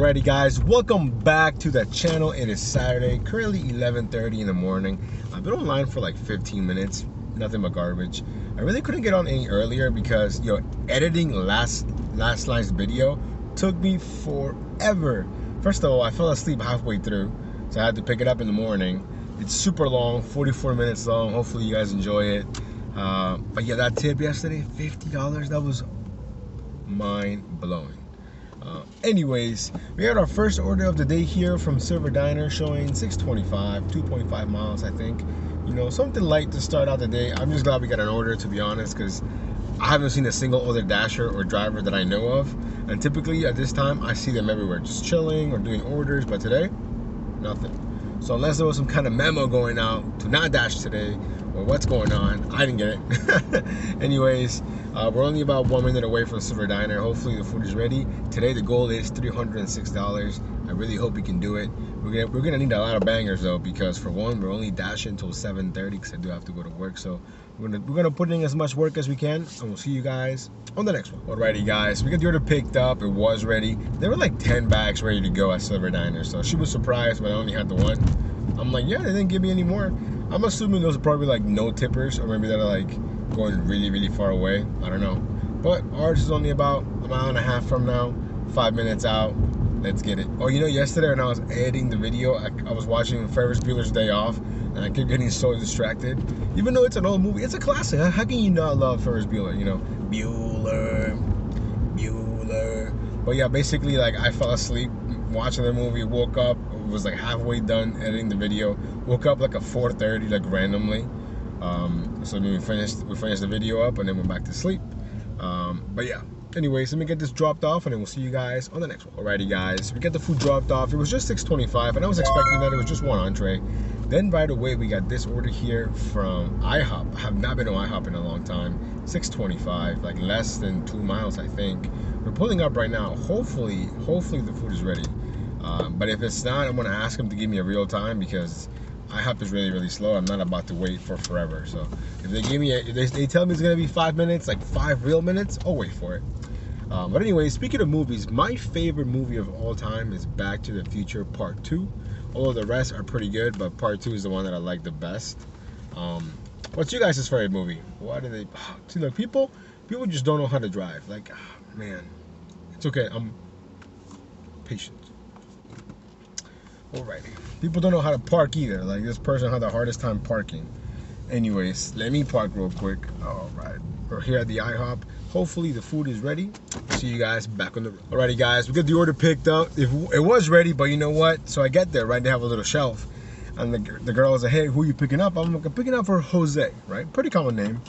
Alrighty guys, welcome back to the channel. It is Saturday, currently 11:30 in the morning. I've been online for like 15 minutes, nothing but garbage. I really couldn't get on any earlier because editing last night's video took me forever. First of all, I fell asleep halfway through, so I had to pick it up in the morning. It's super long, 44 minutes long. Hopefully you guys enjoy it. But yeah, that tip yesterday, $50, that was mind-blowing. Anyways, we had our first order of the day here from Silver Diner, showing 625, 2.5 miles, I think. You know, something light to start out the day. I'm just glad we got an order, to be honest, because I haven't seen a single other dasher or driver that I know of. And typically at this time, I see them everywhere, just chilling or doing orders. But today, nothing. So unless there was some kind of memo going out to not dash today, or what's going on, I didn't get it. Anyways, we're only about 1 minute away from Silver Diner. Hopefully the food is ready. Today the goal is $306. I really hope we can do it. We're gonna need a lot of bangers though, because for one, we're only dashing until 7:30 because I do have to go to work. So we're gonna put in as much work as we can, and we'll see you guys on the next one. Alrighty guys, we got the order picked up. It was ready. There were like 10 bags ready to go at Silver Diner, so she was surprised when I only had the one. I'm like, yeah, they didn't give me any more. I'm assuming those are probably like no tippers, or maybe that are like going really far away. I don't know. But ours is only about a mile and a half from now, 5 minutes out. Let's get it. Oh, you know, yesterday when I was editing the video, I was watching Ferris Bueller's Day Off, and I kept getting so distracted. Even though it's an old movie, it's a classic. How can you not love Ferris Bueller? You know, Bueller. But yeah, basically, like, I fell asleep watching the movie, woke up, was like halfway done editing the video, woke up like at 4:30, like randomly. So then we finished the video up and then went back to sleep. But yeah, anyways, let me get this dropped off and then we'll see you guys on the next one. Alrighty guys, we get the food dropped off. It was just $6.25 and I was expecting that it was just one entree. Then right away we got this order here from IHOP. I have not been to IHOP in a long time. $6.25, like less than 2 miles, I think. We're pulling up right now. Hopefully the food is ready. But if it's not, I'm gonna ask them to give me a real time because IHOP is really slow. I'm not about to wait for forever. So if they give me if they tell me it's gonna be 5 minutes, like 5 real minutes, I'll wait for it. But anyway, speaking of movies, my favorite movie of all time is Back to the Future Part 2. All of the rest are pretty good, but Part 2 is the one that I like the best. What's you guys' favorite movie? Why do they see? Look, people just don't know how to drive. Like, man, it's okay. I'm patient. Alrighty. People don't know how to park either. Like, this person had the hardest time parking. Anyways, let me park real quick. Alright. We're here at the IHOP. Hopefully the food is ready. See you guys back on the road. Alrighty guys, we got the order picked up. It was ready, but you know what? So I get there, right? They have a little shelf. And the girl was like, hey, who are you picking up? I'm like, I'm picking up for Jose, right? Pretty common name.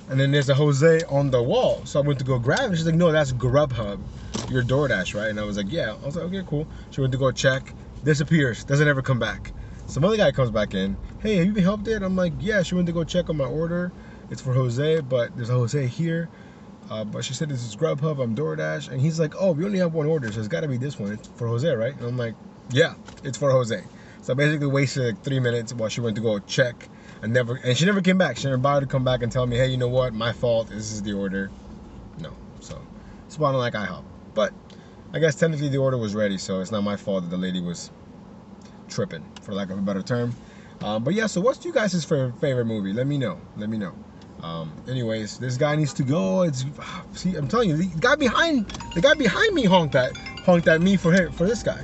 And then there's a Jose on the wall. So I went to go grab it. She's like, no, that's Grubhub. You're DoorDash, right? And I was like, yeah. I was like, okay, cool. She went to go check. Disappears, doesn't ever come back. Some other guy comes back in. Hey, have you been helped yet? I'm like, yeah. She went to go check on my order. It's for Jose, but there's a Jose here. But she said this is Grubhub, I'm DoorDash. And he's like, oh, we only have one order, so it's gotta be this one. It's for Jose, right? And I'm like, yeah, it's for Jose. So I basically wasted like 3 minutes while she went to go check and she never came back. She never bothered to come back and tell me, hey, you know what? My fault, this is the order. No, so it's why I don't like IHOP. But I guess technically the order was ready, so it's not my fault that the lady was tripping, for lack of a better term. But yeah, so what's you guys' favorite movie? Let me know. Anyways, this guy needs to go. See, I'm telling you, the guy behind me honked at me for this guy,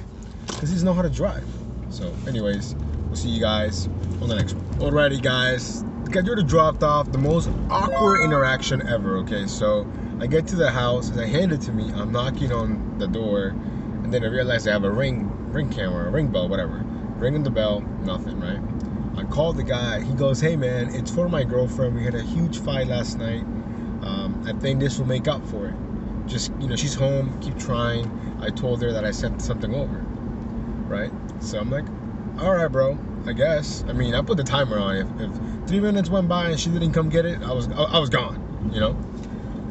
because he doesn't know how to drive. So anyways, we'll see you guys on the next one. Alrighty guys, got your order dropped off. The most awkward interaction ever. Okay, so I get to the house, and they hand it to me. I'm knocking on the door, and then I realize I have a ring camera, a ring bell, whatever. Ringing the bell, nothing, right? I called the guy. He goes, hey man, it's for my girlfriend. We had a huge fight last night. I think this will make up for it. Just, you know, she's home, keep trying. I told her that I sent something over, right? So I'm like, all right, bro, I guess. I mean, I put the timer on. If 3 minutes went by and she didn't come get it, I was gone, you know?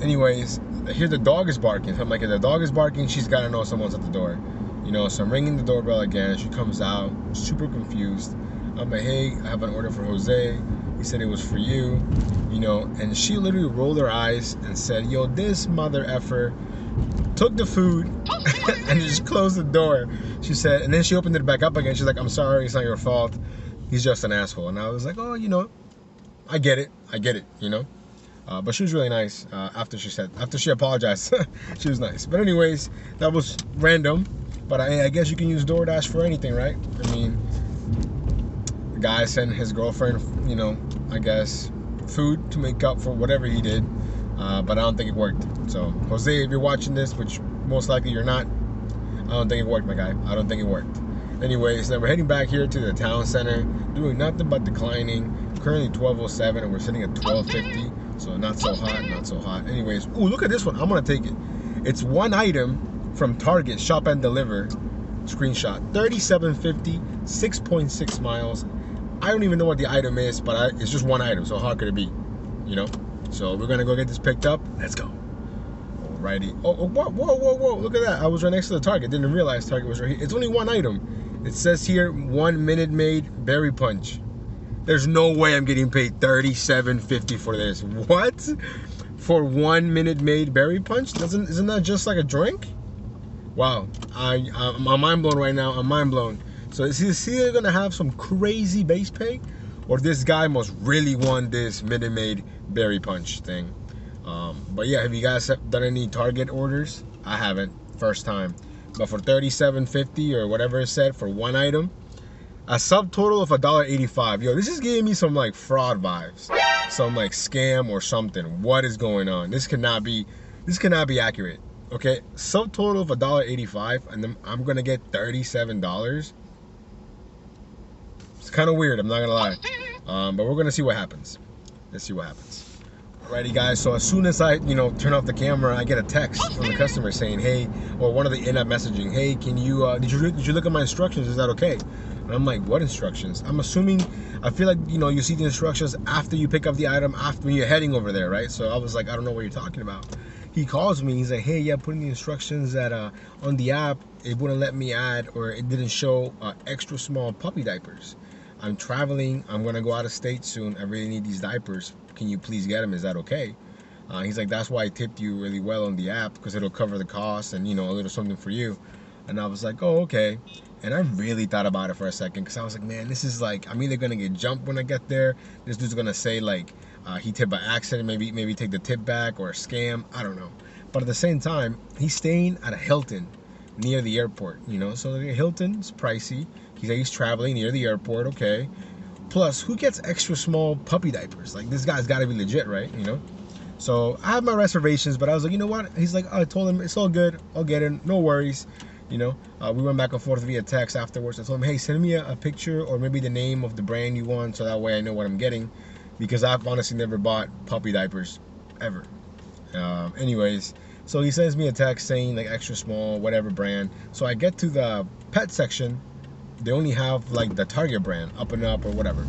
Anyways, I hear the dog is barking. So I'm like, if the dog is barking, she's got to know someone's at the door. You know, so I'm ringing the doorbell again. She comes out, super confused. I'm like, hey, I have an order for Jose. He said it was for you, you know. And she literally rolled her eyes and said, yo, this mother effer took the food, and just closed the door. She said, and then she opened it back up again. She's like, I'm sorry, it's not your fault. He's just an asshole. And I was like, oh, you know, I get it, you know. But she was really nice after she apologized. She was nice. But anyways, that was random. But I guess you can use DoorDash for anything, right? I mean, the guy sent his girlfriend, you know, I guess, food to make up for whatever he did. But I don't think it worked. So, Jose, if you're watching this, which most likely you're not, I don't think it worked, my guy. I don't think it worked. Anyways, then we're heading back here to the town center, doing nothing but declining. Currently 12:07, and we're sitting at 12:50. So not so hot, not so hot. Anyways, ooh, look at this one. I'm gonna take it. It's one item from Target, shop and deliver. Screenshot, $37.50, 6.6 miles. I don't even know what the item is, but it's just one item. So how could it be? You know. So we're gonna go get this picked up. Let's go. Alrighty. Oh, whoa! Look at that. I was right next to the Target. Didn't realize Target was right here. It's only one item. It says here, 1 Minute Maid Berry Punch. There's no way I'm getting paid $37.50 for this. What? For 1 Minute Maid Berry Punch? Isn't that just like a drink? Wow. I'm mind blown right now. I'm mind blown. So is he either gonna have some crazy base pay, or this guy must really want this Minute Maid Berry Punch thing? But yeah, have you guys done any Target orders? I haven't. First time. But for $37.50 or whatever it said for one item, a subtotal of $1.85. Yo, this is giving me some like fraud vibes, some like scam or something. What is going on? This cannot be accurate. Okay, subtotal of $1.85, and then I'm gonna get $37. It's kind of weird. I'm not gonna lie, but we're gonna see what happens. Let's see what happens. Alrighty, guys. So as soon as I, turn off the camera, I get a text from the customer saying, "Hey," or one of the in-app messaging, "Hey, can you did you look at my instructions? Is that okay?" And I'm like, "What instructions?" I'm assuming, I feel like, you see the instructions after you pick up the item, after you're heading over there, right? So I was like, I don't know what you're talking about. He calls me, he's like, "Hey, yeah, put in the instructions that on the app, it wouldn't let me add, or it didn't show extra small puppy diapers. I'm traveling, I'm gonna go out of state soon, I really need these diapers. Can you please get them? Is that okay?" He's like, "That's why I tipped you really well on the app, because it'll cover the cost and, a little something for you." And I was like, "Oh, okay." And I really thought about it for a second, because I was like, man, this is like, I'm either gonna get jumped when I get there. This dude's gonna say like, he tipped by accident, maybe take the tip back, or a scam. I don't know. But at the same time, he's staying at a Hilton near the airport, so the Hilton's pricey. He's traveling near the airport, okay. Plus, who gets extra small puppy diapers? Like, this guy's gotta be legit, right? So I have my reservations, but I was like, you know what? He's like, I told him it's all good, I'll get it, no worries. We went back and forth via text afterwards. I told him, hey, send me a picture or maybe the name of the brand you want, so that way I know what I'm getting, because I've honestly never bought puppy diapers ever. Anyways, so he sends me a text saying like extra small, whatever brand. So I get to the pet section, they only have like the Target brand, Up and Up or whatever.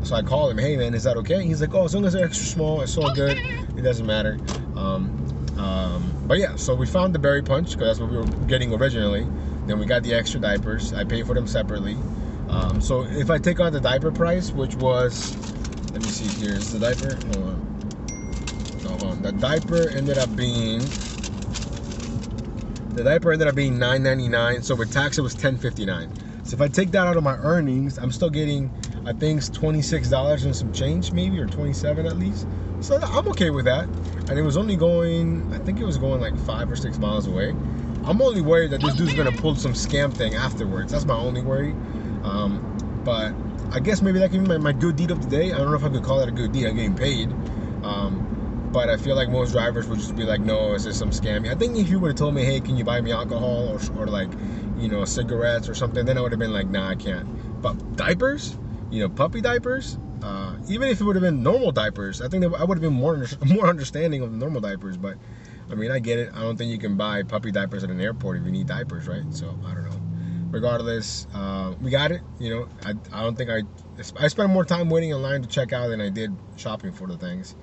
So I call him, "Hey man, is that okay?" He's like, "Oh, as long as they're extra small, it's all good, it doesn't matter." But yeah, so we found the berry punch, because that's what we were getting originally. Then we got the extra diapers. I paid for them separately. So if I take out the diaper price, which was, let me see here, is the diaper? Hold on. The diaper ended up being $9.99. So with tax, it was $10.59. So if I take that out of my earnings, I'm still getting, I think, $26 and some change, maybe, or 27 at least. So I'm okay with that. And it was only going, I think it was going like 5 or 6 miles away. I'm only worried that this dude's gonna pull some scam thing afterwards. That's my only worry. But I guess maybe that can be my good deed of the day. I don't know if I could call that a good deed. I'm getting paid. But I feel like most drivers would just be like, "No, is this some scam?" I think if you would have told me, "Hey, can you buy me alcohol or like, cigarettes or something," then I would have been like, "Nah, I can't." But diapers, puppy diapers, even if it would have been normal diapers, I think I would have been more understanding of the normal diapers. But I mean, I get it. I don't think you can buy puppy diapers at an airport if you need diapers, right? So I don't know. Regardless, we got it. I don't think I spent more time waiting in line to check out than I did shopping for the things.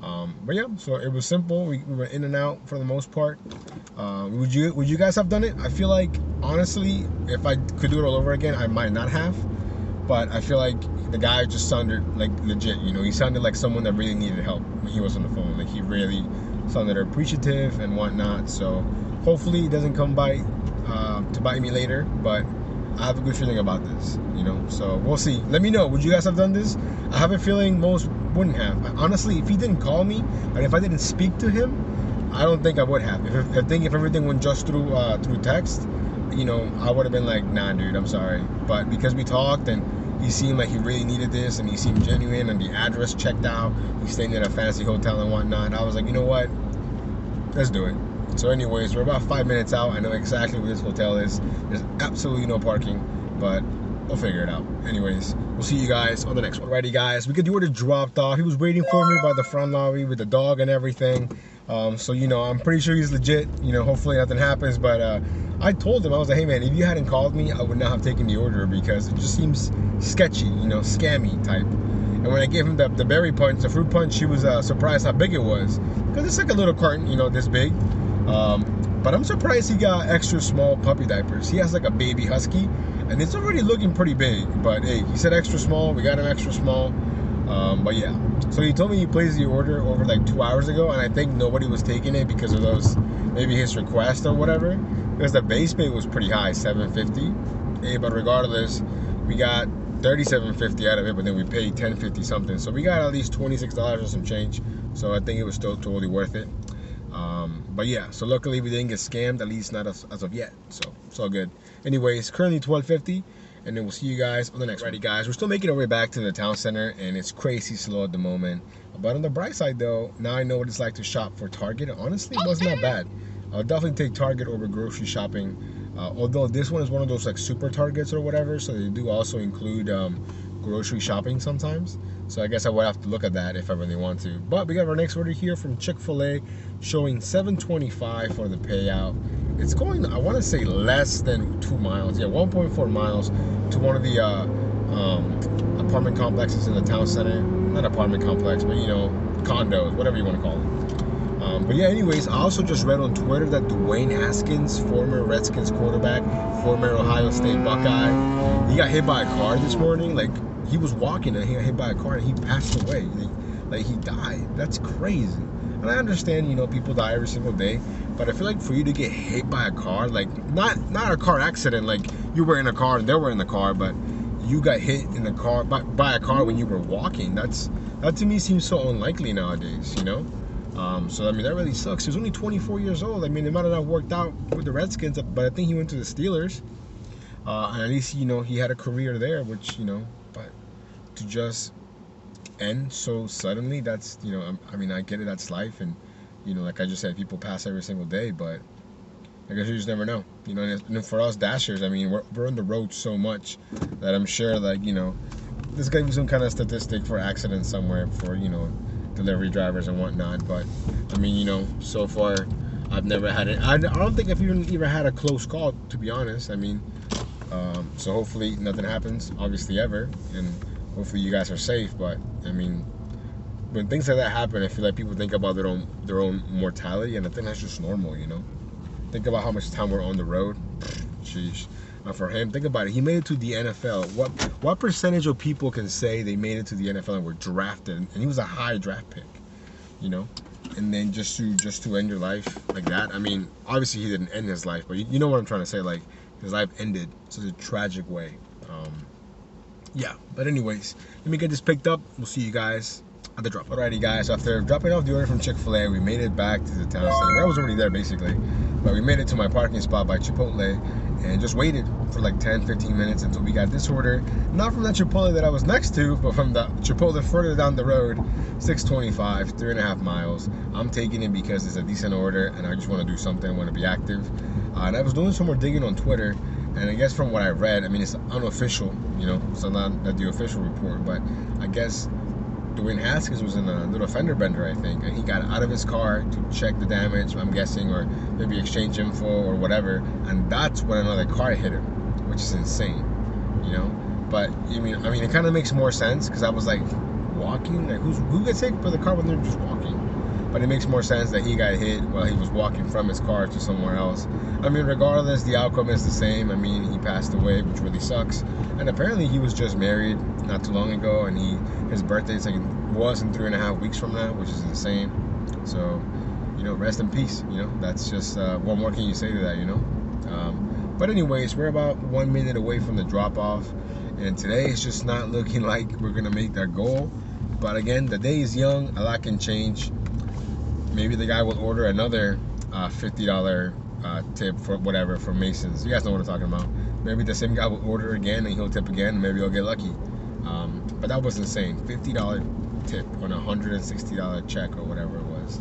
But yeah, so it was simple. We went in and out for the most part. Would you guys have done it? I feel like, honestly, if I could do it all over again, I might not have. but I feel like the guy just sounded like legit, you know. He sounded like someone that really needed help when he was on the phone. Like he really sounded appreciative and whatnot. So hopefully it doesn't come to bite me later, but I have a good feeling about this, you know. So we'll see. Let me know. Would you guys have done this? I have a feeling most wouldn't have. Honestly, if he didn't call me and if I didn't speak to him, I don't think I would have. I think if everything went just through text, you know, I would have been like, nah, dude, I'm sorry. But because we talked and he seemed like he really needed this and he seemed genuine and the address checked out, he's staying in a fancy hotel and whatnot, I was like, you know what? Let's do it. So anyways, we're about 5 minutes out. I know exactly where this hotel is. There's absolutely no parking, but we'll figure it out. Anyways, we'll see you guys on the next one. Alrighty, guys, we could do it dropped off. He was waiting for me by the front lobby with the dog and everything. So, you know, I'm pretty sure he's legit. You know, hopefully nothing happens. But I told him, I was like, hey, man, if you hadn't called me, I would not have taken the order because it just seems sketchy, you know, scammy type. And when I gave him the berry punch, the fruit punch, he was surprised how big it was. Because it's like a little carton, you know, this big. But I'm surprised he got extra small puppy diapers. He has like a baby husky, and it's already looking pretty big. But hey, he said extra small. We got him extra small. But yeah, so he told me he placed the order over like 2 hours ago, and I think nobody was taking it because of those, maybe his request or whatever. Because the base pay was pretty high, $7.50. Hey, but regardless, we got $37.50 out of it, but then we paid $10.50 something. So we got at least $26 or some change. So I think it was still totally worth it. But yeah, so luckily we didn't get scammed, at least not as of yet. So it's all good. Anyways, currently $12.50, and then we'll see you guys on the next one. Alrighty, guys, we're still making our way back to the town center, and it's crazy slow at the moment. But on the bright side, though, now I know what it's like to shop for Target. Honestly, it wasn't that bad. I'll definitely take Target over grocery shopping. Although this one is one of those like super Targets or whatever, so they do also include grocery shopping sometimes. So I guess I would have to look at that if I really want to. But we got our next order here from Chick-fil-A showing $7.25 for the payout. It's going, I want to say, less than 2 miles. Yeah, 1.4 miles to one of the apartment complexes in the town center. Not apartment complex, but you know, condos, whatever you want to call them. But yeah, anyways, I also just read on Twitter that Dwayne Haskins, former Redskins quarterback, former Ohio State Buckeye, he got hit by a car this morning. Like, he was walking and he got hit by a car and he passed away. Like he died. That's crazy. And I understand, you know, people die every single day, but I feel like for you to get hit by a car, like not a car accident, like you were in a car and they were in the car, but you got hit in the car by a car when you were walking. That to me seems so unlikely nowadays, you know. So I mean, that really sucks. He was only 24 years old. I mean, it might have not worked out with the Redskins, but I think he went to the Steelers. And at least, you know, he had a career there, which, you know, but to just end so suddenly, that's, you know, I mean, I get it, that's life, and, you know, like I just said, people pass every single day, but I guess you just never know, you know. And for us dashers, I mean, we're on the road so much that I'm sure, like, you know, there's gonna be some kind of statistic for accidents somewhere for, you know, delivery drivers and whatnot. But I mean, you know, so far I've never had it. I don't think I've even had a close call, to be honest. I mean, so hopefully nothing happens, obviously, ever, and hopefully you guys are safe. But I mean, when things like that happen, I feel like people think about their own mortality, and I think that's just normal, you know. Think about how much time we're on the road. Sheesh. For him, think about it. He made it to the NFL. What percentage of people can say they made it to the NFL and were drafted? And he was a high draft pick, you know. And then just to end your life like that. I mean, obviously he didn't end his life, but you know what I'm trying to say. Like, his life ended such a tragic way. Yeah. But anyways, let me get this picked up. We'll see you guys at the drop. Alrighty, guys. After dropping off the order from Chick-fil-A, we made it back to the town center. I was already there basically, but we made it to my parking spot by Chipotle and just waited for like 10-15 minutes until we got this order. Not from that Chipotle that I was next to, but from the Chipotle further down the road. $6.25, 3.5 miles. I'm taking it because it's a decent order and I just want to do something. I want to be active. And I was doing some more digging on Twitter, and I guess from what I read, I mean, it's unofficial, you know, so not the official report, but I guess Dwayne Haskins was in a little fender bender, I think, and he got out of his car to check the damage, I'm guessing, or maybe exchange info or whatever, and that's when another car hit him, which is insane, you know. But I mean, it kind of makes more sense because I was like, walking, like who gets hit by the car when they're just walking? but it makes more sense that he got hit while he was walking from his car to somewhere else. I mean, regardless, the outcome is the same. I mean, he passed away, which really sucks. And apparently he was just married not too long ago, and his birthday was in 3.5 weeks from now, which is insane. So, you know, rest in peace. You know, that's just what more can you say to that, you know? But anyways, we're about 1 minute away from the drop-off, and today it's just not looking like we're gonna make that goal. But again, the day is young, a lot can change. Maybe the guy will order another $50 tip for whatever from Mason's. You guys know what I'm talking about. Maybe the same guy will order again and he'll tip again, and maybe he'll get lucky. But that was insane. $50 tip on a $160 check or whatever it was.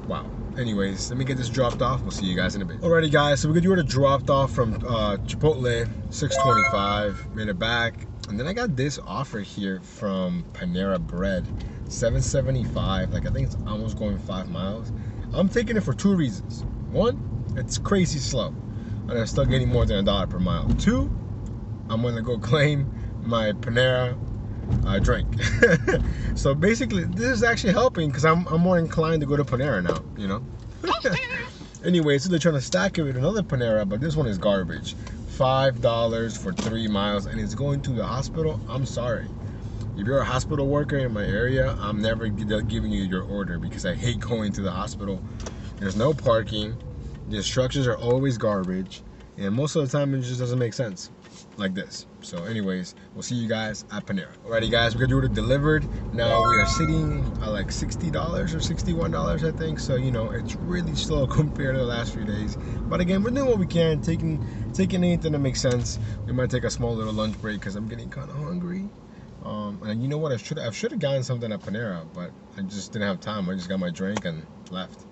Wow. Anyways, let me get this dropped off. We'll see you guys in a bit. Alrighty guys, so we got the order dropped off from Chipotle, $6.25, made it back. And then I got this offer here from Panera Bread, $7.75. Like, I think it's almost going 5 miles. I'm taking it for 2 reasons. 1, it's crazy slow, and I'm still getting more than $1 per mile. 2, I'm gonna go claim my Panera drink. So basically, this is actually helping because I'm more inclined to go to Panera now, you know. Anyway, so they're trying to stack it with another Panera, but this one is garbage. $5 for 3 miles, and it's going to the hospital. I'm sorry. If you're a hospital worker in my area, I'm never giving you your order because I hate going to the hospital. There's no parking. The instructions are always garbage, and most of the time it just doesn't make sense like this. So anyways, we'll see you guys at Panera. Alrighty guys, we got the order delivered. Now we are sitting at like $60 or $61, I think. So, you know, it's really slow compared to the last few days. But again, we're doing what we can, taking anything that makes sense. We might take a small little lunch break because I'm getting kind of hungry. And you know what, I should have gotten something at Panera, but I just didn't have time. I just got my drink and left.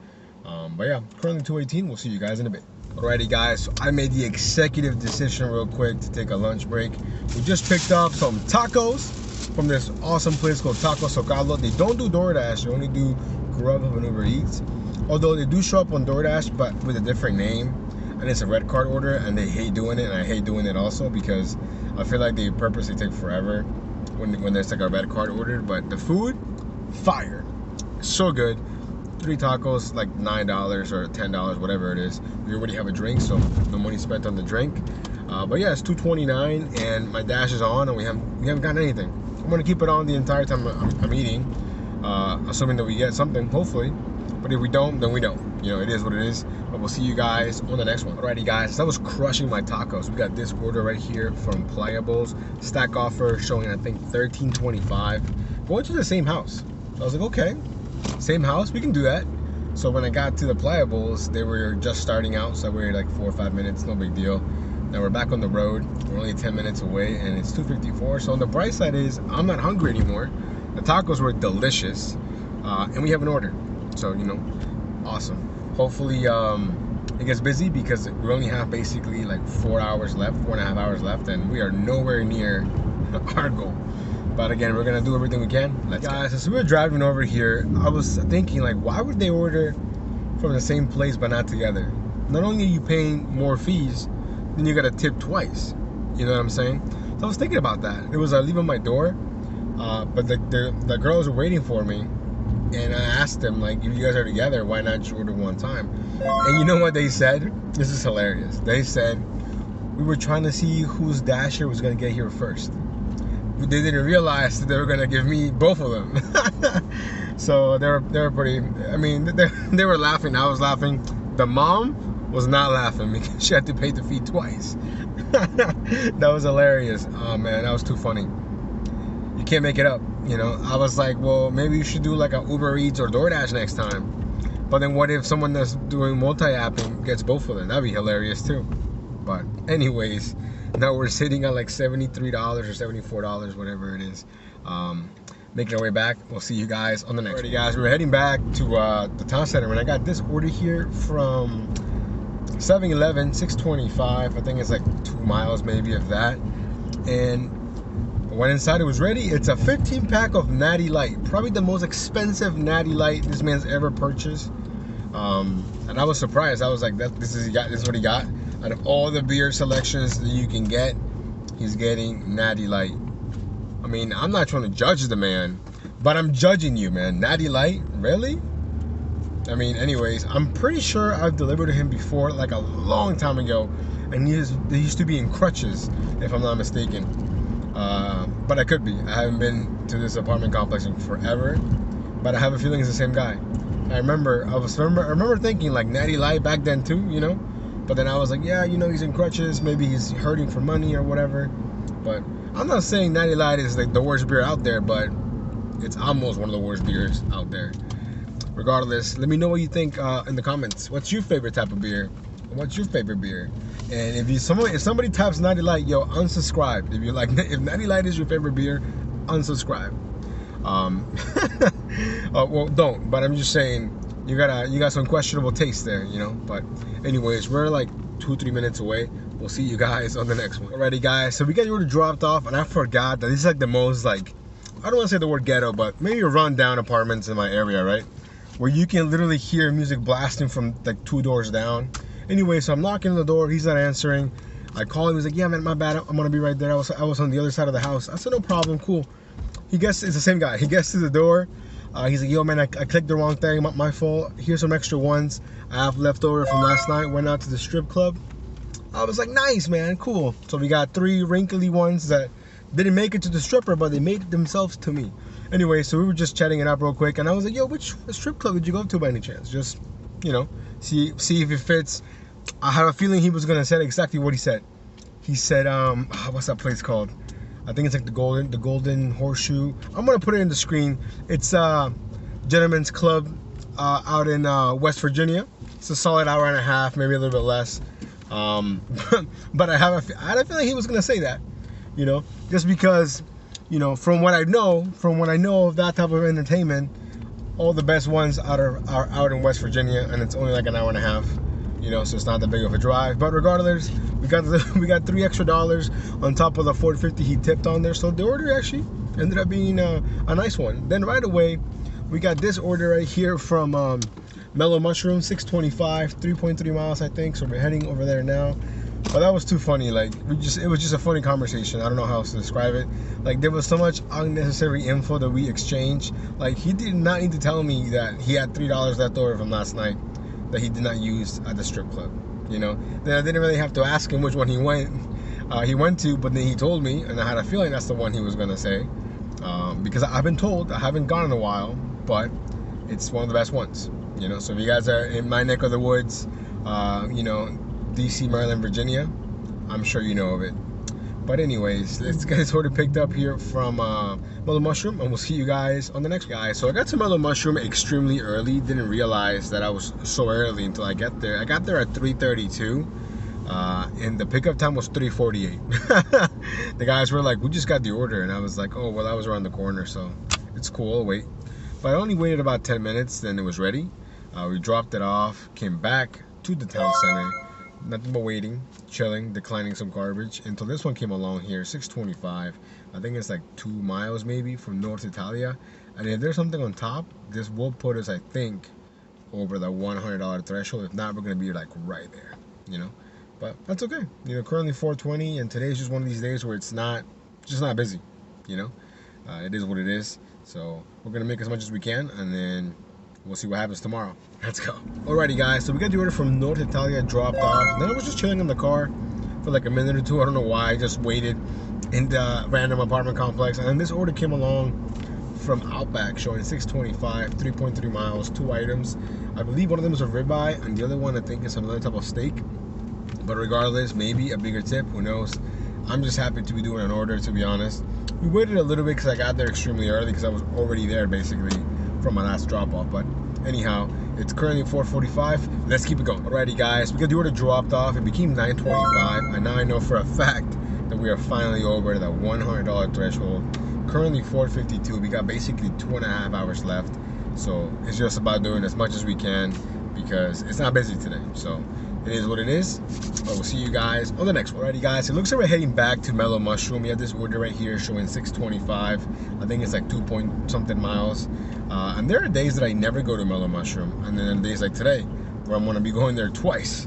But yeah, currently 2:18. We'll see you guys in a bit. Alrighty guys, so I made the executive decision real quick to take a lunch break. We just picked up some tacos from this awesome place called Taco Socalo. They don't do DoorDash, they only do Grubhub and Uber Eats. Although they do show up on DoorDash, but with a different name. And it's a red card order, and they hate doing it, and I hate doing it also because I feel like they purposely take forever when there's like a red card ordered. But the food, fire. So good. 3 tacos, like $9 or $10, whatever it is. We already have a drink, so no money spent on the drink. But yeah, it's $2.29, and my dash is on, and we haven't gotten anything. I'm gonna keep it on the entire time I'm eating, assuming that we get something, hopefully. But if we don't, then we don't. You know, it is what it is. But we'll see you guys on the next one. Alrighty guys, that was crushing my tacos. We got this order right here from Pliables. Stack offer showing, I think, $13.25. Going to the same house. I was like, okay. Same house, we can do that. So when I got to the Pliables, they were just starting out, so we were like 4 or 5 minutes, no big deal. Now we're back on the road, we're only 10 minutes away, and it's $2.54. So on the bright side is, I'm not hungry anymore. The tacos were delicious, and we have an order. So, you know, awesome. Hopefully it gets busy because we only have basically like 4 hours left, 4.5 hours left, and we are nowhere near our goal. But again, we're gonna do everything we can. Let's guys, as we were driving over here, I was thinking, like, why would they order from the same place but not together? Not only are you paying more fees, then you gotta tip twice. You know what I'm saying? So I was thinking about that. It was leaving my door, but the girls were waiting for me, and I asked them, like, if you guys are together, why not just order one time? And you know what they said? This is hilarious. They said, we were trying to see whose dasher was gonna get here first. They didn't realize that they were gonna give me both of them. So they were pretty. I mean, they were laughing. I was laughing. The mom was not laughing because she had to pay the fee twice. That was hilarious. Oh man, that was too funny. You can't make it up, you know. I was like, well, maybe you should do like a Uber Eats or DoorDash next time. But then what if someone that's doing multi-apping gets both of them? That'd be hilarious too. But anyways, now we're sitting at like $73 or $74, whatever it is. Making our way back. We'll see you guys on the next one. Alrighty guys, we're heading back to the town center, and I got this order here from 7-Eleven, $6.25. I think it's like 2 miles maybe of that. And went inside, it was ready. It's a 15-pack of Natty Light. Probably the most expensive Natty Light this man's ever purchased. And I was surprised. I was like, this is what he got. Out of all the beer selections that you can get, he's getting Natty Light. I mean, I'm not trying to judge the man, but I'm judging you, man. Natty Light? Really? I mean, anyways, I'm pretty sure I've delivered to him before, like a long time ago, and he used to be in crutches, if I'm not mistaken. But I could be. I haven't been to this apartment complex in forever, but I have a feeling it's the same guy. I remember thinking like Natty Light back then too, you know. But then I was like, yeah, you know, he's in crutches. Maybe he's hurting for money or whatever. But I'm not saying Natty Light is like the worst beer out there, but it's almost one of the worst beers out there. Regardless, let me know what you think in the comments. What's your favorite type of beer? What's your favorite beer? And if somebody types Natty Light, yo, unsubscribe. If Natty Light is your favorite beer, unsubscribe. Well, don't. But I'm just saying, you got some questionable taste there, you know. But anyways, we're like 2-3 minutes away. We'll see you guys on the next one. Alrighty, guys. So we got your order dropped off, and I forgot that this is like the most like, I don't want to say the word ghetto, but maybe rundown apartments in my area, right? Where you can literally hear music blasting from like 2 doors down. Anyway, so I'm knocking on the door. He's not answering. I call him. He's like, yeah, man, my bad. I'm gonna be right there. I was on the other side of the house. I said, no problem, cool. He gets, it's the same guy. He gets to the door. He's like, yo, man, I clicked the wrong thing. My fault. Here's some extra ones I have left over from last night. Went out to the strip club. I was like, nice, man, cool. So we got 3 wrinkly ones that didn't make it to the stripper, but they made it themselves to me. Anyway, so we were just chatting it up real quick, and I was like, yo, which strip club did you go to by any chance? Just, you know, see if it fits. I have a feeling he was gonna say exactly what he said. He said, what's that place called? I think it's like the Golden Horseshoe. I'm gonna put it in the screen. It's Gentleman's Club out in West Virginia. It's a solid hour and a half, maybe a little bit less. But I had a feeling he was gonna say that, you know, just because, you know, from what I know of that type of entertainment, all the best ones are out in West Virginia, and it's only like an hour and a half, you know, so it's not that big of a drive. But regardless, we got $3 extra on top of the $4.50 he tipped on there, so the order actually ended up being a nice one. Then right away, we got this order right here from Mellow Mushroom, 625, 3.3 miles, I think. So we're heading over there now. But that was too funny. Like, it was just a funny conversation. I don't know how else to describe it. Like, there was so much unnecessary info that we exchanged. Like, he did not need to tell me that he had $3 left over from last night that he did not use at the strip club. You know, then I didn't really have to ask him which one he went to, but then he told me, and I had a feeling that's the one he was gonna say, because I've been told, I haven't gone in a while, but it's one of the best ones. You know, so if you guys are in my neck of the woods, you know, DC, Maryland, Virginia, I'm sure you know of it. But anyways, let's get this order picked up here from Mellow Mushroom, and we'll see you guys on the next one. Guys, so I got to Mellow Mushroom extremely early. Didn't realize that I was so early until I got there. I got there at 3:32, and the pickup time was 3:48. The guys were like, we just got the order, and I was like, oh, well, I was around the corner, so it's cool, I'll wait. But I only waited about 10 minutes, then it was ready. We dropped it off, came back to the town center. Nothing but waiting, chilling, declining some garbage until this one came along here, 625. I think it's like 2 miles maybe from North Italia. And if there's something on top, this will put us, I think, over the $100 threshold. If not, we're gonna be like right there, you know. But that's okay. You know, currently 420, and today's just one of these days where it's just not busy, you know. It is what it is. So we're gonna make as much as we can, and then we'll see what happens tomorrow. Let's go. Alrighty, guys, so we got the order from North Italia dropped off. Then I was just chilling in the car for like a minute or two. I don't know why. I just waited in the random apartment complex. And then this order came along from Outback showing 625, 3.3 miles, 2 items. I believe one of them is a ribeye, and the other one I think is another type of steak. But regardless, maybe a bigger tip, who knows. I'm just happy to be doing an order, to be honest. We waited a little bit because I got there extremely early because I was already there basically from my last drop off. But anyhow, it's currently 4:45. Let's keep it going. Alrighty, guys, we got the order dropped off. It became 9:25, and now I know for a fact that we are finally over the $100 threshold. Currently 4:52. We got basically 2.5 hours left, so it's just about doing as much as we can because it's not busy today. So it is what it is, but we'll see you guys on the next one. Alrighty, guys, it looks like we're heading back to Mellow Mushroom. We have this order right here showing 625. I think it's like 2-point-something miles. And there are days that I never go to Mellow Mushroom, and then days like today where I'm gonna be going there twice.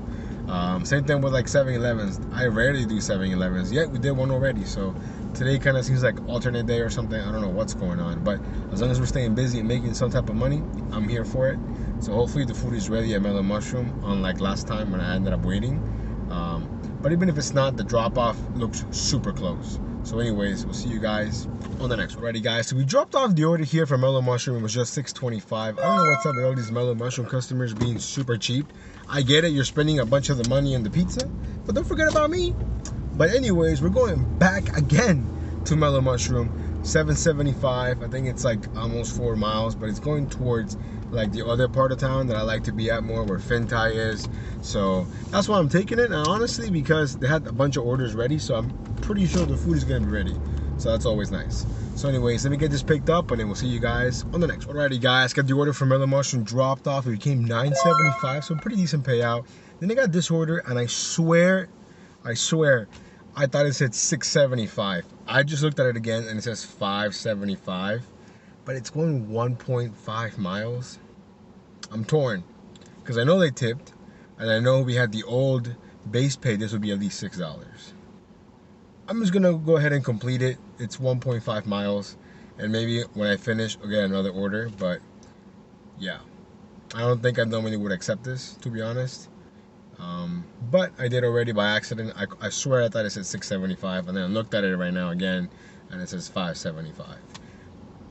Same thing with like 7-Elevens. I rarely do 7-Elevens, yet we did one already, so Today kind of seems like alternate day or something. I don't know what's going on, but as long as we're staying busy and making some type of money, I'm here for it. So hopefully the food is ready at Mellow Mushroom, unlike last time when I ended up waiting. But even if it's not, the drop-off looks super close. So anyways, we'll see you guys on the next one. Alrighty guys, so we dropped off the order here from Mellow Mushroom. It was just $6.25. I don't know what's up with all these Mellow Mushroom customers being super cheap. I get it, you're spending a bunch of the money on the pizza, but don't forget about me. But anyways, we're going back again to Mellow Mushroom. $7.75. I think it's like almost 4 miles, but it's going towards like the other part of town that I like to be at more, where Fintai is. So that's why I'm taking it. And honestly, because they had a bunch of orders ready, so I'm pretty sure the food is gonna be ready. So that's always nice. So anyways, let me get this picked up and then we'll see you guys on the next one. Alrighty guys, got the order from Mellow Mushroom dropped off. It became $9.75, so pretty decent payout. Then I got this order and I swear, I thought it said $6.75. I just looked at it again and it says $5.75, but it's going 1.5 miles. I'm torn because I know they tipped and I know we had the old base pay. This would be at least $6. I'm just gonna go ahead and complete it. It's 1.5 miles, and maybe when I finish, I'll get another order. But yeah, I don't think I normally would accept this, to be honest. But I did already by accident. I swear I thought it said $6.75, and then I looked at it right now again, and it says $5.75.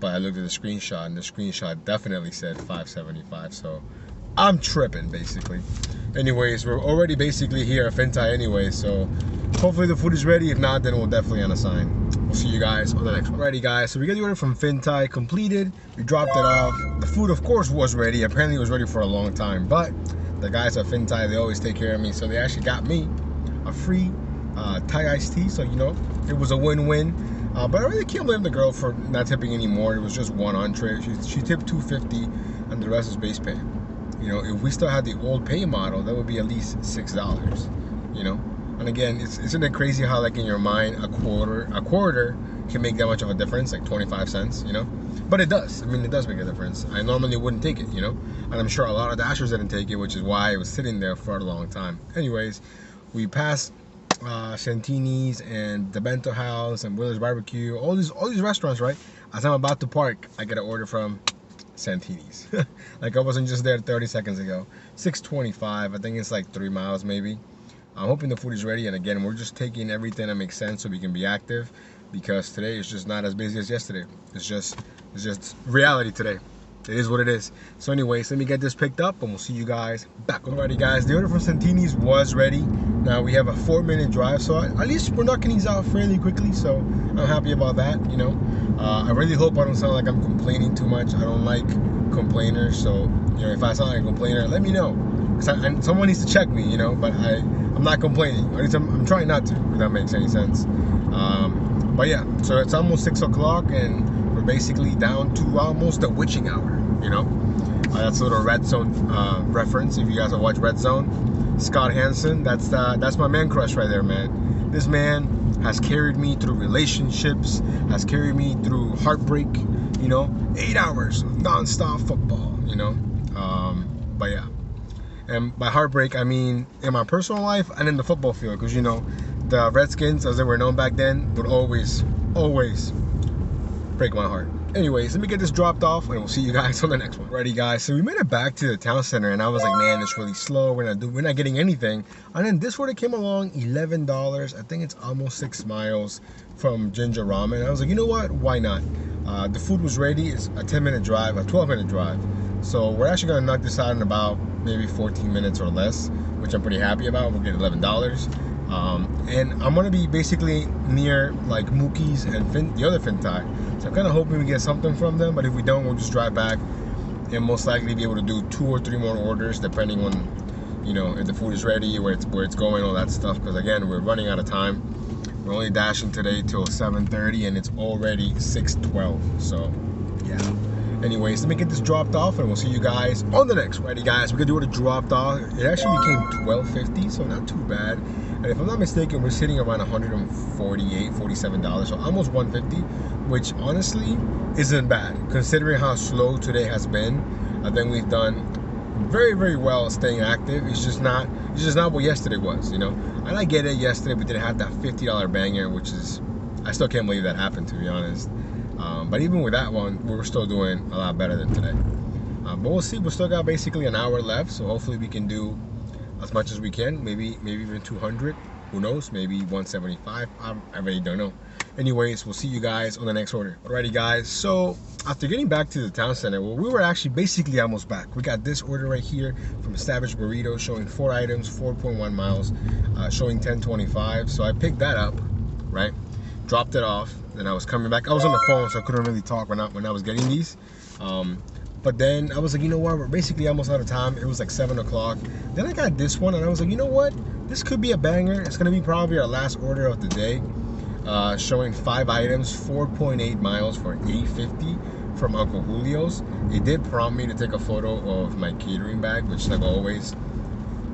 But I looked at the screenshot, and the screenshot definitely said $5.75. So I'm tripping, basically. Anyways, we're already basically here at Fintai anyway, so hopefully the food is ready. If not, then we'll definitely unassign. We'll see you guys on the next one. Alrighty guys, so we got the order from Fintai completed. We dropped it off. The food, of course, was ready. Apparently it was ready for a long time, but the guys at Fintai, they always take care of me, so they actually got me a free Thai iced tea. So, you know, it was a win-win. But I really can't blame the girl for not tipping anymore. It was just one entree. She tipped $2.50, and the rest is base pay. You know, if we still had the old pay model, that would be at least $6. You know, and again, isn't it crazy how, like, in your mind, a quarter can make that much of a difference, like 25 cents. You know, but it does. I mean, it does make a difference. I normally wouldn't take it. You know, and I'm sure a lot of Dashers didn't take it, which is why it was sitting there for a long time. Anyways, we passed Santini's and the Bento House and Willer's Barbecue, all these restaurants, right? As I'm about to park, I get an order from Santini's. Like I wasn't just there 30 seconds ago. $6.25. I think it's like 3 miles maybe. I'm hoping the food is ready, and again, we're just taking everything that makes sense so we can be active, because today is just not as busy as yesterday. It's just reality today. It is what it is. So anyways, let me get this picked up and we'll see you guys back. Alrighty guys, the order from Santini's was ready. Now we have a 4-minute drive, so at least we're knocking these out fairly quickly, so I'm happy about that, you know. I really hope I don't sound like I'm complaining too much. I don't like complainers, so, you know, if I sound like a complainer, let me know. Because someone needs to check me, you know, but I'm not complaining. At least I'm trying not to, if that makes any sense. But yeah, so it's almost 6 o'clock and we're basically down to almost the witching hour. You know, that's a little Red Zone reference. If you guys have watched Red Zone, Scott Hansen, that's my man crush right there, man. This man has carried me through relationships, has carried me through heartbreak. You know, 8 hours of non-stop football. You know, but yeah, and by heartbreak I mean in my personal life and in the football field, because you know, the Redskins, as they were known back then, would always break my heart. Anyways, let me get this dropped off and we'll see you guys on the next one. Alrighty guys, so we made it back to the town center and I was like, man, it's really slow. We're not getting anything. And then this order came along, $11. I think it's almost 6 miles from Ginger Ramen. I was like, you know what? Why not? The food was ready. It's a 10-minute drive, a 12-minute drive. So we're actually gonna knock this out in about maybe 14 minutes or less, which I'm pretty happy about. We'll get $11. And I'm gonna be basically near like Mookie's and the other Fintai. So I'm kind of hoping we get something from them, but if we don't, we'll just drive back and most likely be able to do 2 or 3 more orders depending on, you know, if the food is ready, where it's going, all that stuff. Because again, we're running out of time. We're only dashing today till 7:30 and it's already 6:12. So yeah. Anyways, let me get this dropped off and we'll see you guys on the next one. Alrighty guys, we're gonna do it dropped off. It actually became $12.50, so not too bad. And if I'm not mistaken, we're sitting around $148, $47, so almost $150, which honestly isn't bad considering how slow today has been. I think we've done very, very well staying active. It's just not what yesterday was, you know. And I get it, yesterday we didn't have that $50 banger, which is I still can't believe that happened, to be honest. But even with that one, we were still doing a lot better than today. But we'll see. We still got basically an hour left, so hopefully we can do as much as we can. Maybe even 200. Who knows? Maybe 175. I really don't know. Anyways, we'll see you guys on the next order. Alrighty, guys. So after getting back to the town center, well, we were actually basically almost back. We got this order right here from Savage Burrito, showing 4 items, 4.1 miles, showing 10.25. So I picked that up, right? Dropped it off. Then I was coming back. I was on the phone, so I couldn't really talk when I was getting these. But then I was like, you know what? We're basically almost out of time. It was like 7 o'clock. Then I got this one, and I was like, you know what? This could be a banger. It's gonna be probably our last order of the day. Showing 5 items, 4.8 miles for $8.50 from Uncle Julio's. It did prompt me to take a photo of my catering bag, which, like always,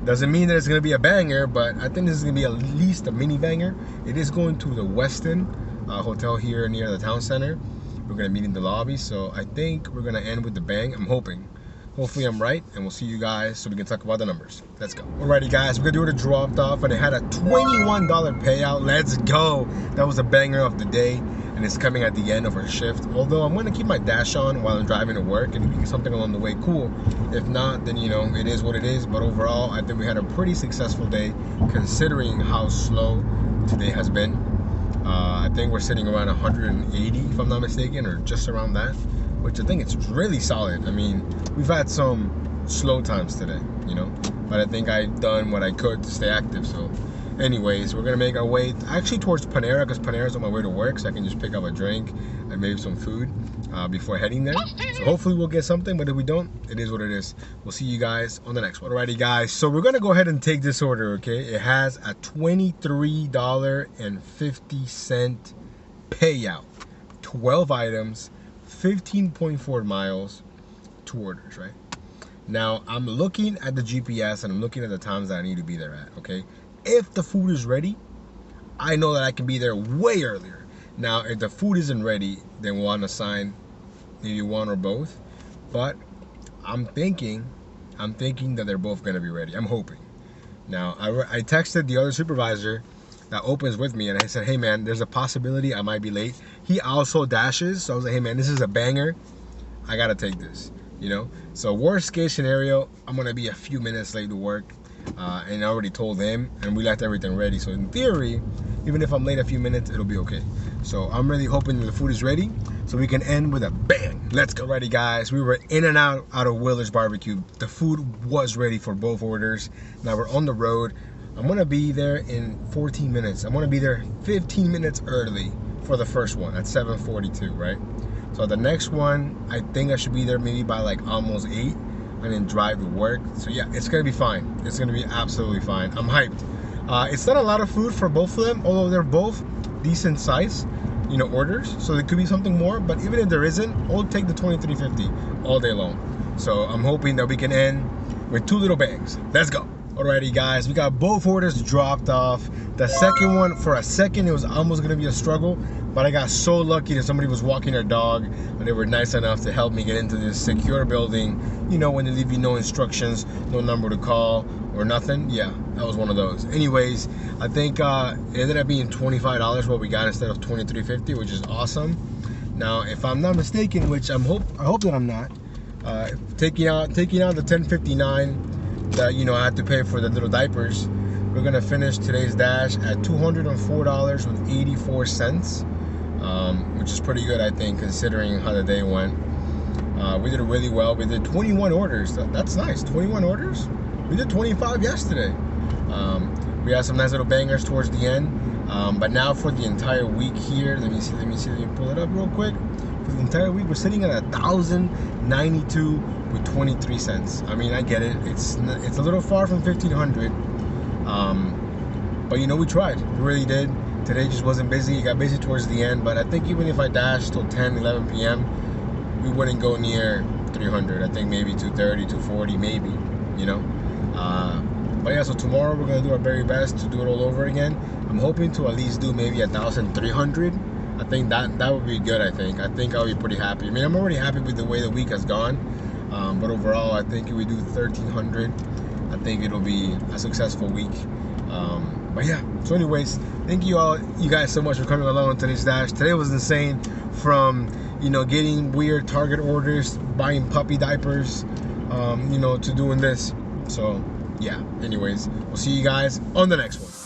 doesn't mean that it's gonna be a banger, but I think this is gonna be at least a mini banger. It is going to the Westin Hotel here near the town center. We're gonna meet in the lobby, so I think we're gonna end with the bang. I'm hoping. Hopefully I'm right, and we'll see you guys so we can talk about the numbers. Let's go. Alrighty, guys, we're gonna do it dropped off, and it had a $21 payout. Let's go. That was a banger of the day, and it's coming at the end of our shift. Although I'm gonna keep my dash on while I'm driving to work, and if you get something along the way, cool. If not, then you know, it is what it is. But overall, I think we had a pretty successful day considering how slow today has been. I think we're sitting around 180, if I'm not mistaken, or just around that, which I think it's really solid. I mean, we've had some slow times today, you know, but I think I've done what I could to stay active. So anyways, we're gonna make our way actually towards Panera, because Panera's on my way to work, so I can just pick up a drink and maybe some food before heading there. So hopefully we'll get something, but if we don't, it is what it is. We'll see you guys on the next one. Alrighty, guys, so we're gonna go ahead and take this order, okay? It has a $23.50 payout, 12 items, 15.4 miles, 2 orders, right? Now, I'm looking at the GPS and I'm looking at the times that I need to be there at, okay? If the food is ready, I know that I can be there way earlier. Now, if the food isn't ready, then we'll assign maybe one or both. But I'm thinking that they're both gonna be ready. I'm hoping. Now, I texted the other supervisor that opens with me, and I said, hey man, there's a possibility I might be late. He also dashes, so I was like, hey man, this is a banger. I gotta take this, you know? So worst case scenario, I'm gonna be a few minutes late to work, and I already told him, and we left everything ready. So in theory, even if I'm late a few minutes, it'll be okay. So I'm really hoping that the food is ready, so we can end with a bang. Let's go. Alrighty, guys, we were in and out of Willer's Barbecue. The food was ready for both orders. Now we're on the road. I'm gonna be there in 14 minutes. I'm gonna be there 15 minutes early for the first one at 7:42, right? So the next one, I think I should be there maybe by like almost 8, and then drive to work. So yeah, it's gonna be fine. It's gonna be absolutely fine. I'm hyped. It's not a lot of food for both of them, although they're both decent size, you know, orders. So there could be something more, but even if there isn't, I'll take the $23.50 all day long. So I'm hoping that we can end with 2 little bags. Let's go. Alrighty, guys, we got both orders dropped off. The second one, for a second, it was almost gonna be a struggle, but I got so lucky that somebody was walking their dog, and they were nice enough to help me get into this secure building. You know, when they leave you no instructions, no number to call, or nothing. Yeah, that was one of those. Anyways, I think it ended up being $25 what we got instead of $23.50, which is awesome. Now, if I'm not mistaken, which I hope that I'm not, taking out the $10.59 that, you know, I had to pay for the little diapers, we're gonna finish today's dash at $204.84, which is pretty good, I think, considering how the day went. We did really well. We did 21 orders. That's nice. 21 orders. We did 25 yesterday. We had some nice little bangers towards the end. But now for the entire week here, let me pull it up real quick. For the entire week, we're sitting at $1,092 with 23 cents. I mean, I get it. It's a little far from 1,500. But you know, we tried. We really did. Today just wasn't busy. It got busy towards the end. But I think even if I dashed till 10, 11 p.m., we wouldn't go near 300. I think maybe 230, 240, maybe, you know. But yeah, so tomorrow we're gonna do our very best to do it all over again. I'm hoping to at least do maybe 1,300. I think that would be good. I think I'll be pretty happy. I mean, I'm already happy with the way the week has gone. But overall, I think if we do 1,300, I think it'll be a successful week. But yeah, so anyways, thank you guys so much for coming along on today's dash. Today was insane, from getting weird Target orders, buying puppy diapers, to doing this. So yeah, anyways, we'll see you guys on the next one.